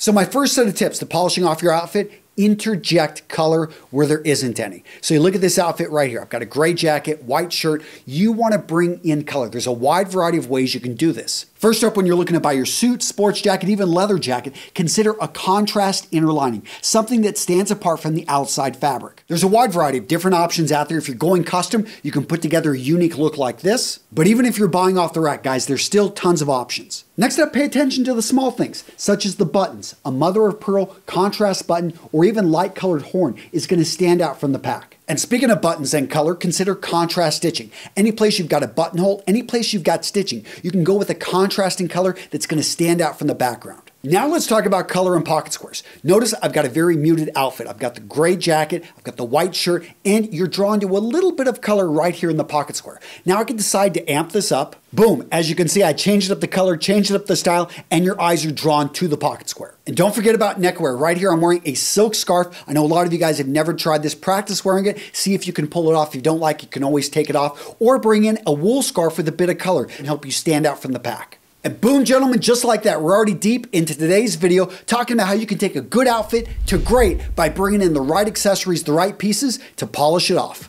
So my first set of tips to polishing off your outfit: interject color where there isn't any. So you look at this outfit right here. I've got a gray jacket, white shirt. You want to bring in color. There's a wide variety of ways you can do this. First up, when you're looking to buy your suit, sports jacket, even leather jacket, consider a contrast inner lining, something that stands apart from the outside fabric. There's a wide variety of different options out there. If you're going custom, you can put together a unique look like this. But even if you're buying off the rack, guys, there's still tons of options. Next up, pay attention to the small things, such as the buttons. A mother of pearl contrast button or even light colored horn is going to stand out from the pack. And speaking of buttons and color, consider contrast stitching. Any place you've got a buttonhole, any place you've got stitching, you can go with a contrasting color that's going to stand out from the background. Now let's talk about color and pocket squares. Notice I've got a very muted outfit. I've got the gray jacket, I've got the white shirt, and you're drawn to a little bit of color right here in the pocket square. Now I can decide to amp this up. Boom, as you can see, I changed up the color, changed up the style, and your eyes are drawn to the pocket square. And don't forget about neckwear. Right here, I'm wearing a silk scarf. I know a lot of you guys have never tried this. Practice wearing it. See if you can pull it off. If you don't like it, you can always take it off, or bring in a wool scarf with a bit of color and help you stand out from the pack. And boom, gentlemen, just like that, we're already deep into today's video talking about how you can take a good outfit to great by bringing in the right accessories, the right pieces to polish it off.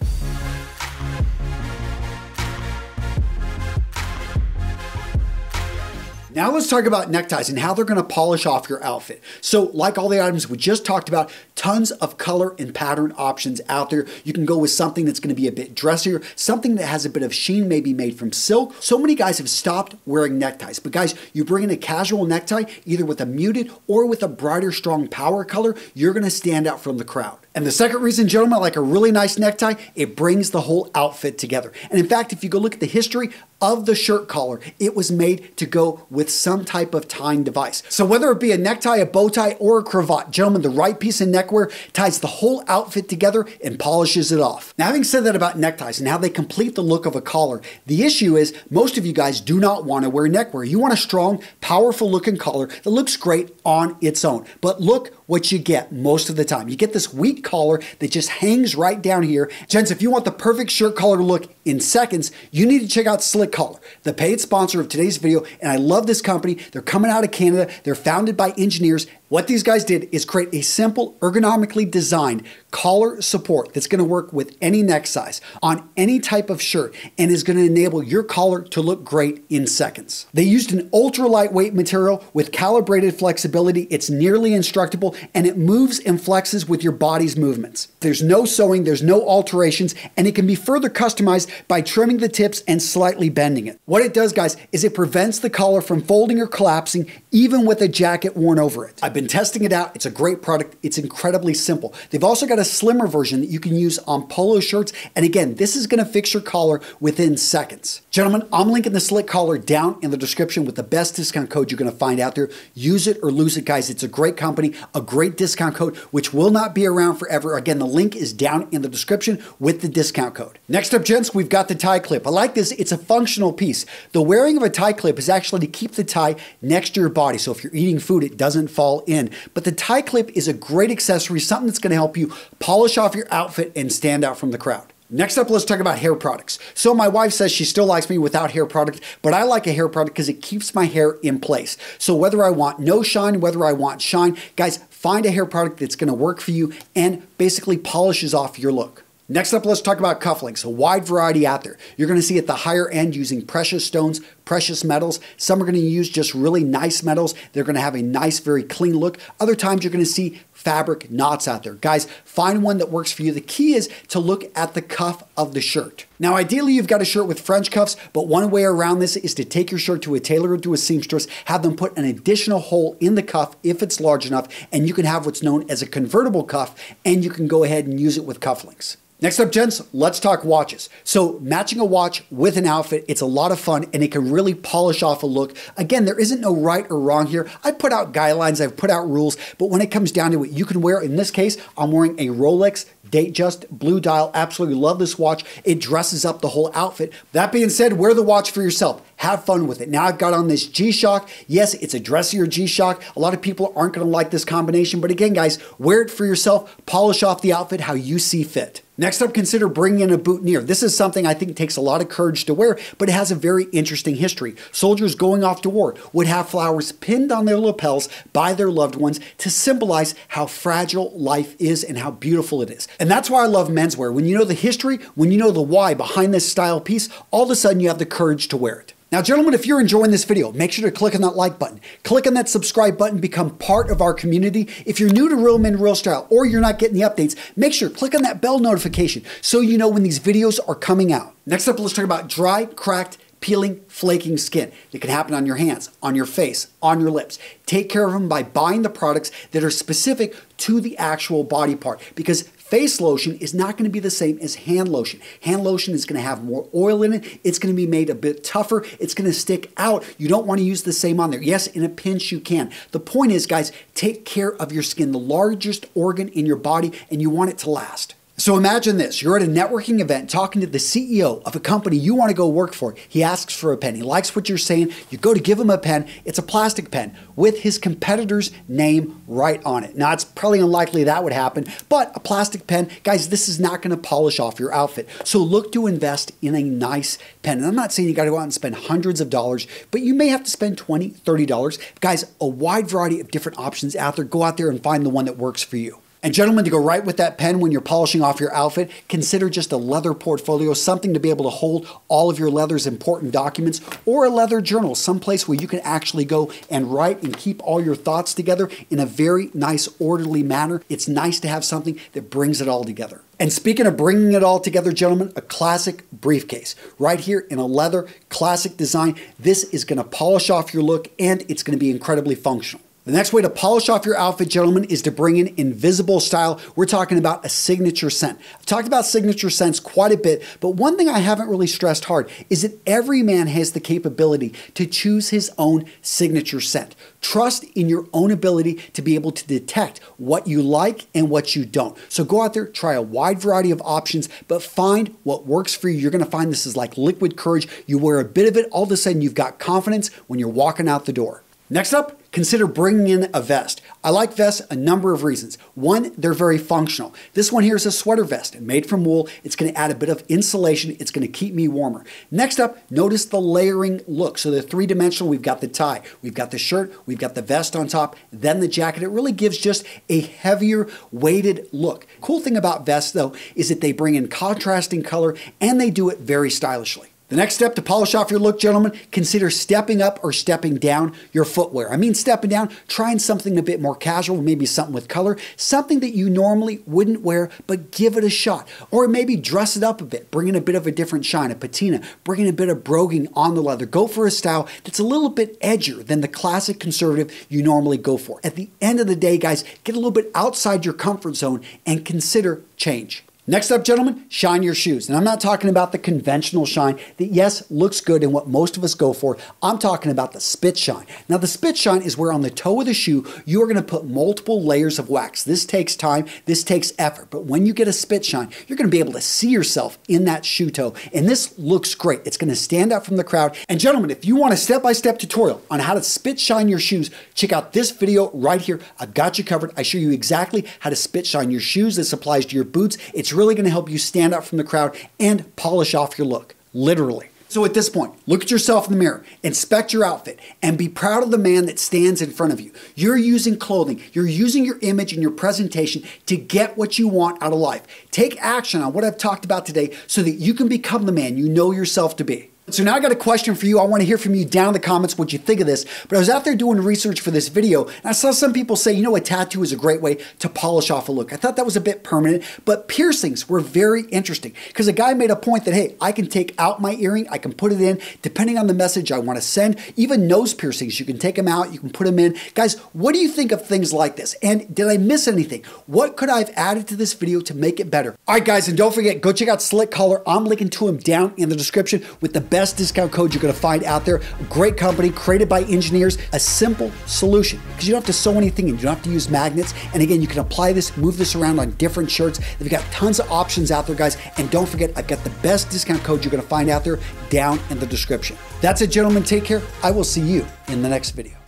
Now let's talk about neckties and how they're going to polish off your outfit. So like all the items we just talked about, tons of color and pattern options out there. You can go with something that's going to be a bit dressier, something that has a bit of sheen, maybe made from silk. So many guys have stopped wearing neckties, but guys, you bring in a casual necktie, either with a muted or with a brighter, strong power color, you're going to stand out from the crowd. And the second reason, gentlemen, I like a really nice necktie, it brings the whole outfit together. And in fact, if you go look at the history of the shirt collar, it was made to go with some type of tying device. So whether it be a necktie, a bow tie, or a cravat, gentlemen, the right piece of neckwear ties the whole outfit together and polishes it off. Now, having said that about neckties and how they complete the look of a collar, the issue is most of you guys do not want to wear neckwear. You want a strong, powerful looking collar that looks great on its own. But look what you get most of the time. You get this weak collar that just hangs right down here. Gents, if you want the perfect shirt collar look in seconds, you need to check out Slick Collar, the paid sponsor of today's video. And I love this company. They're coming out of Canada. They're founded by engineers. What these guys did is create a simple, ergonomically designed collar support that's going to work with any neck size on any type of shirt and is going to enable your collar to look great in seconds. They used an ultra lightweight material with calibrated flexibility. It's nearly indestructible and it moves and flexes with your body's movements. There's no sewing, there's no alterations, and it can be further customized by trimming the tips and slightly bending it. What it does, guys, is it prevents the collar from folding or collapsing even with a jacket worn over it. I've been testing it out. It's a great product. It's incredibly simple. They've also got a slimmer version that you can use on polo shirts. And again, this is going to fix your collar within seconds. Gentlemen, I'm linking the Slick Collar down in the description with the best discount code you're going to find out there. Use it or lose it, guys. It's a great company, a great discount code, which will not be around forever. Again, the link is down in the description with the discount code. Next up, gents, we've got the tie clip. I like this. It's a functional piece. The wearing of a tie clip is actually to keep the tie next to your body. So if you're eating food, it doesn't fall in. But the tie clip is a great accessory, something that's going to help you polish off your outfit and stand out from the crowd. Next up, let's talk about hair products. So my wife says she still likes me without hair product, but I like a hair product because it keeps my hair in place. So whether I want no shine, whether I want shine, guys, find a hair product that's going to work for you and basically polishes off your look. Next up, let's talk about cufflinks, a wide variety out there. You're going to see at the higher end using precious stones, precious metals. Some are going to use just really nice metals. They're going to have a nice, very clean look. Other times you're going to see fabric knots out there. Guys, find one that works for you. The key is to look at the cuff of the shirt. Now, ideally, you've got a shirt with French cuffs, but one way around this is to take your shirt to a tailor or to a seamstress, have them put an additional hole in the cuff if it's large enough, and you can have what's known as a convertible cuff, and you can go ahead and use it with cufflinks. Next up, gents, let's talk watches. So matching a watch with an outfit, it's a lot of fun and it can really polish off a look. Again, there isn't no right or wrong here. I put out guidelines, I've put out rules, but when it comes down to it, you can wear, in this case, I'm wearing a Rolex Datejust blue dial. Absolutely love this watch. It dresses up the whole outfit. That being said, wear the watch for yourself. Have fun with it. Now I've got on this G-Shock. Yes, it's a dressier G-Shock. A lot of people aren't going to like this combination, but again, guys, wear it for yourself. Polish off the outfit how you see fit. Next up, consider bringing in a boutonniere. This is something I think takes a lot of courage to wear, but it has a very interesting history. Soldiers going off to war would have flowers pinned on their lapels by their loved ones to symbolize how fragile life is and how beautiful it is. And that's why I love menswear. When you know the history, when you know the why behind this style piece, all of a sudden you have the courage to wear it. Now, gentlemen, if you're enjoying this video, make sure to click on that like button. Click on that subscribe button, become part of our community. If you're new to Real Men, Real Style, or you're not getting the updates, make sure to click on that bell notification so you know when these videos are coming out. Next up, let's talk about dry, cracked, peeling, flaking skin. It can happen on your hands, on your face, on your lips. Take care of them by buying the products that are specific to the actual body part, because face lotion is not going to be the same as hand lotion. Hand lotion is going to have more oil in it. It's going to be made a bit tougher. It's going to stick out. You don't want to use the same on there. Yes, in a pinch you can. The point is, guys, take care of your skin, the largest organ in your body, and you want it to last. So imagine this, you're at a networking event talking to the CEO of a company you want to go work for. He asks for a pen. He likes what you're saying. You go to give him a pen. It's a plastic pen with his competitor's name right on it. Now, it's probably unlikely that would happen, but a plastic pen, guys, this is not going to polish off your outfit. So look to invest in a nice pen. And I'm not saying you got to go out and spend hundreds of dollars, but you may have to spend $20, $30. Guys, a wide variety of different options out there. Go out there and find the one that works for you. And gentlemen, to go right with that pen when you're polishing off your outfit, consider just a leather portfolio, something to be able to hold all of your leather's important documents, or a leather journal, someplace where you can actually go and write and keep all your thoughts together in a very nice, orderly manner. It's nice to have something that brings it all together. And speaking of bringing it all together, gentlemen, a classic briefcase. Right here in a leather, classic design. This is going to polish off your look, and it's going to be incredibly functional. The next way to polish off your outfit, gentlemen, is to bring in invisible style. We're talking about a signature scent. I've talked about signature scents quite a bit, but one thing I haven't really stressed hard is that every man has the capability to choose his own signature scent. Trust in your own ability to be able to detect what you like and what you don't. So go out there, try a wide variety of options, but find what works for you. You're going to find this is like liquid courage. You wear a bit of it, all of a sudden you've got confidence when you're walking out the door. Next up, consider bringing in a vest. I like vests a number of reasons. One, they're very functional. This one here is a sweater vest made from wool. It's going to add a bit of insulation. It's going to keep me warmer. Next up, notice the layering look. So the three-dimensional, we've got the tie, we've got the shirt, we've got the vest on top, then the jacket. It really gives just a heavier, weighted look. Cool thing about vests, though, is that they bring in contrasting color and they do it very stylishly. The next step to polish off your look, gentlemen, consider stepping up or stepping down your footwear. I mean stepping down, trying something a bit more casual, maybe something with color, something that you normally wouldn't wear, but give it a shot. Or maybe dress it up a bit, bring in a bit of a different shine, a patina, bring in a bit of broguing on the leather. Go for a style that's a little bit edgier than the classic conservative you normally go for. At the end of the day, guys, get a little bit outside your comfort zone and consider change. Next up, gentlemen, shine your shoes. And I'm not talking about the conventional shine that, yes, looks good and what most of us go for. I'm talking about the spit shine. Now, the spit shine is where on the toe of the shoe, you are going to put multiple layers of wax. This takes time. This takes effort. But when you get a spit shine, you're going to be able to see yourself in that shoe toe. And this looks great. It's going to stand out from the crowd. And gentlemen, if you want a step-by-step tutorial on how to spit shine your shoes, check out this video right here. I've got you covered. I show you exactly how to spit shine your shoes. This applies to your boots. It's really going to help you stand out from the crowd and polish off your look, literally. So at this point, look at yourself in the mirror, inspect your outfit, and be proud of the man that stands in front of you. You're using clothing, you're using your image and your presentation to get what you want out of life. Take action on what I've talked about today so that you can become the man you know yourself to be. So now I got a question for you. I want to hear from you down in the comments what you think of this. But I was out there doing research for this video, and I saw some people say, you know, a tattoo is a great way to polish off a look. I thought that was a bit permanent, but piercings were very interesting because a guy made a point that, hey, I can take out my earring, I can put it in, depending on the message I want to send. Even nose piercings, you can take them out, you can put them in. Guys, what do you think of things like this? And did I miss anything? What could I have added to this video to make it better? All right, guys, and don't forget, go check out Slick Collar. I'm linking to him down in the description with the best discount code you're going to find out there. A great company created by engineers, a simple solution because you don't have to sew anything and you don't have to use magnets. And again, you can apply this, move this around on different shirts. They've got tons of options out there, guys. And don't forget, I've got the best discount code you're going to find out there down in the description. That's it, gentlemen. Take care. I will see you in the next video.